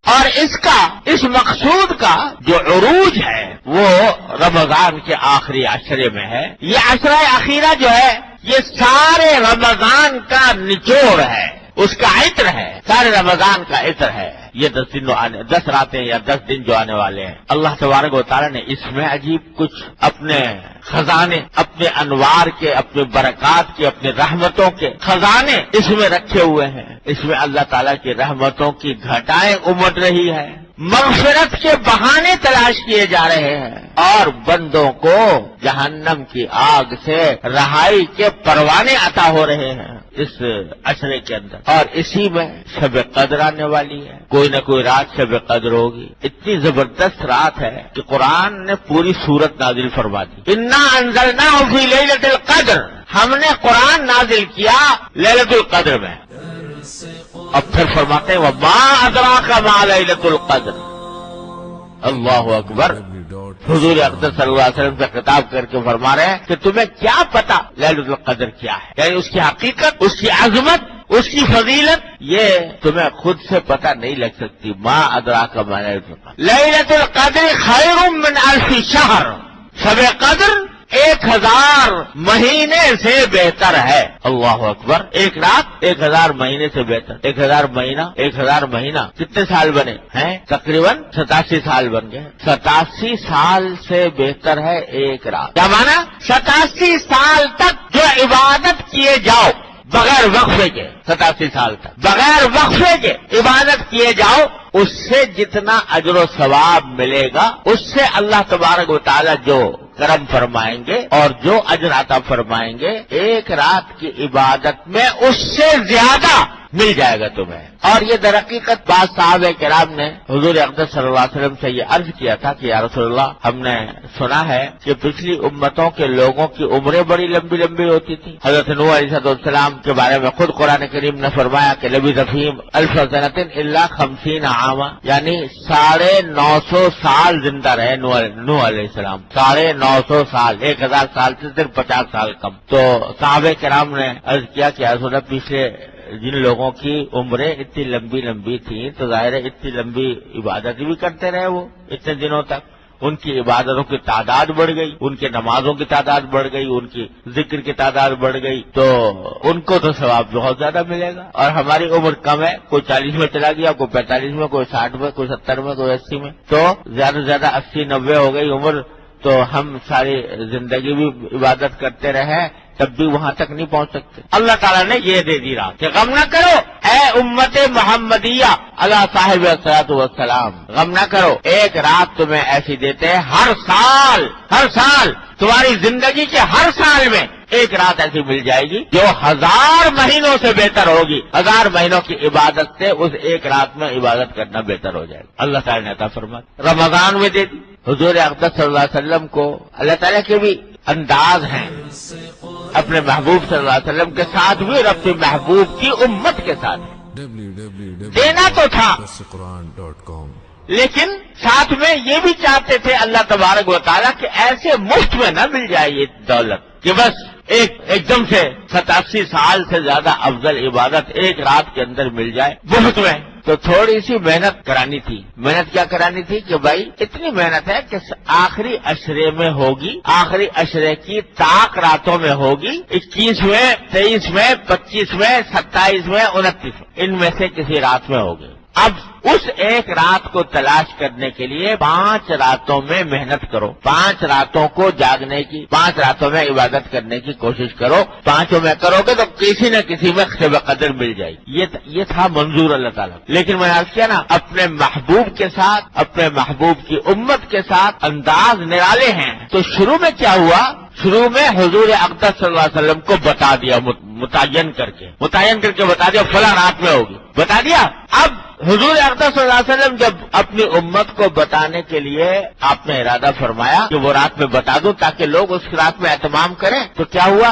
اور اس مقصود کا جو عروج ہے وہ رمضان کے آخری عشرے میں ہے. یہ عشرہ اخیرہ جو ہے یہ سارے رمضان کا نچوڑ ہے، اس کا عطر ہے، سارے رمضان کا عطر ہے. یہ 10 راتیں یا 10 دن جو آنے والے ہیں، اللہ تبارک و تعالیٰ نے اس میں عجیب کچھ اپنے خزانے، اپنے انوار کے، اپنے برکات کے، اپنے رحمتوں کے خزانے اس میں رکھے ہوئے ہیں. اس میں اللہ تعالیٰ کی رحمتوں کی گھٹائیں امٹ رہی ہے، مغفرت کے بہانے تلاش کیے جا رہے ہیں، اور بندوں کو جہنم کی آگ سے رہائی کے پروانے عطا ہو رہے ہیں اس عشرے کے اندر. اور اسی میں شب قدر آنے والی ہے، کوئی نہ کوئی رات شب قدر ہوگی. اتنی زبردست رات ہے کہ قرآن نے پوری سورت نازل فرما دی. انا انزلناہ فی لیلۃ القدر، ہم نے قرآن نازل کیا لیلۃ القدر میں. اب پھر فرماتے ہیں وما ادراک ما لیلۃ القدر. اللہ اکبر. حضور اقدس صلی اللہ علیہ وسلم سے خطاب کر کے فرما رہے ہیں کہ تمہیں کیا پتا لیلۃ القدر کیا ہے، یعنی اس کی حقیقت، اس کی عظمت، اس کی فضیلت یہ تمہیں خود سے پتہ نہیں لگ سکتی. ما ادراک ما لیلۃ القدر. لیلۃ القدر خیر من الف شہر. شب قدر 1000 مہینے سے بہتر ہے. اللہ اکبر. ایک رات 1000 مہینے سے بہتر. 1000 مہینہ کتنے سال بنے ہیں؟ تقریباً 87 سال بن گئے. 87 سال سے بہتر ہے ایک رات. کیا مانا؟ 87 سال تک جو عبادت کیے جاؤ بغیر وقفے کے، 87 سال تک بغیر وقفے کے عبادت کیے جاؤ، اس سے جتنا اجر و ثواب ملے گا اس سے اللہ تبارک و تعالی جو کرم فرمائیں گے اور جو اجر عطا فرمائیں گے ایک رات کی عبادت میں اس سے زیادہ مل جائے گا تمہیں. اور یہ در حقیقت بعض صحابہ کرام نے حضور اقدس صلی اللہ علیہ وسلم سے یہ عرض کیا تھا کہ یا رسول اللہ، ہم نے سنا ہے کہ پچھلی امتوں کے لوگوں کی عمریں بڑی لمبی لمبی ہوتی تھی. حضرت نوح علیہ السلام کے بارے میں خود قرآن کریم نے فرمایا کہ لبث فیہم الف سنۃ الا 50 عاما، یعنی 950 سال زندہ رہے نوح علیہ السلام. 950 سال، 1000 سال سے صرف 50 سال کم. تو صحابہ کرام نے عرض کیا کہ یا رسول اللہ، پیچھے جن لوگوں کی عمریں اتنی لمبی لمبی تھیں تو ظاہر ہے اتنی لمبی عبادت بھی کرتے رہے وہ اتنے دنوں تک. ان کی عبادتوں کی تعداد بڑھ گئی، ان کے نمازوں کی تعداد بڑھ گئی، ان کی ذکر کی تعداد بڑھ گئی، تو ان کو تو ثواب بہت زیادہ ملے گا. اور ہماری عمر کم ہے، کوئی 40 میں چلا گیا، کوئی 45 میں، کوئی 60 میں، کوئی 70 میں، کوئی 80 میں، تو زیادہ سے زیادہ 80-90 ہو گئی عمر. تو ہم ساری زندگی بھی عبادت کرتے رہے تب بھی وہاں تک نہیں پہنچ سکتے. اللہ تعالیٰ نے یہ دے دی رات کہ غم نہ کرو اے امت محمدیہ اللہ صاحب الصلاۃ والسلام، غم نہ کرو، ایک رات تمہیں ایسی دیتے ہیں ہر سال تمہاری زندگی کے ہر سال میں ایک رات ایسی مل جائے گی جو 1000 مہینوں سے بہتر ہوگی. 1000 مہینوں کی عبادت سے اس ایک رات میں عبادت کرنا بہتر ہو جائے گا. اللہ تعالیٰ نے عطا فرمایا. رمضان میں دے دی. حضور اقدس صلی اللہ علیہ وسلم کو اللہ تعالیٰ کے بھی انداز ہیں اپنے محبوب صلی اللہ علیہ وسلم کے ساتھ بھی اور اپنے محبوب کی امت کے ساتھ. دینا تو تھا لیکن ساتھ میں یہ بھی چاہتے تھے اللہ تبارک و تعالیٰ کہ ایسے مفت میں نہ مل جائے یہ دولت کہ بس ایک دم سے 87 سال سے زیادہ افضل عبادت ایک رات کے اندر مل جائے مفت میں. تو تھوڑی سی محنت کرانی تھی. محنت کیا کرانی تھی کہ بھائی اتنی محنت ہے کہ آخری عشرے میں ہوگی، آخری عشرے کی طاق راتوں میں ہوگی، 21 میں، 23 میں، 25 میں، 27 میں، 29 میں، ان میں سے کسی رات میں ہوگی. اب اس ایک رات کو تلاش کرنے کے لیے 5 راتوں میں محنت کرو، 5 راتوں کو جاگنے کی، 5 راتوں میں عبادت کرنے کی کوشش کرو. 5 میں کرو گے تو کسی نہ کسی میں شب قدر مل جائے گی. یہ تھا منظور اللہ تعالیٰ. لیکن میں نے عرض کیا نا اپنے محبوب کے ساتھ، اپنے محبوب کی امت کے ساتھ انداز نرالے ہیں. تو شروع میں کیا ہوا؟ شروع میں حضور اقدس صلی اللہ علیہ وسلم کو بتا دیا، متعین کر کے بتا دیا فلاں رات میں ہوگی، بتا دیا. اب حضور اقدس صلی اللہ علیہ وسلم جب اپنی امت کو بتانے کے لیے آپ نے ارادہ فرمایا کہ وہ رات میں بتا دوں تاکہ لوگ اس رات میں اہتمام کریں، تو کیا ہوا؟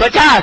50।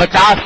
50